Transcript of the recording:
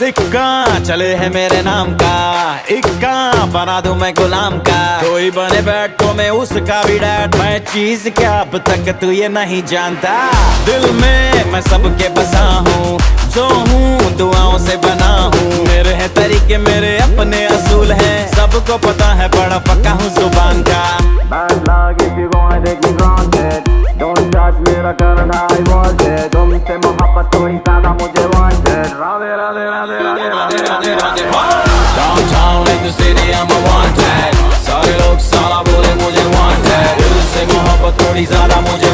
सिक्का चले है मेरे नाम का, इक्का बना दूं मैं गुलाम का। कोई बने बैठ तो मैं उसका भी डैड, मैं चीज क्या अब तक तू ये नहीं जानता। दिल में मैं सबके बसा हूँ, जो हूँ दुआओं से बना हूँ। मेरे हैं तरीके मेरे अपने असूल हैं, सबको पता है बड़ा पक्का हूँ जुबान का। Bad luck if you gonna take me granted. Don't judge मेरा करना I want it. तुमसे मोहब्बत तो ही ज्यादा मुझे wanted. Radhe Radhe Radhe Radhe Radhe Radhe Radhe. Downtown in the city I'm a wanted, सारे लोग साला बोले मुझे wanted। दिल से मोहब्बत थोड़ी ज्यादा मुझे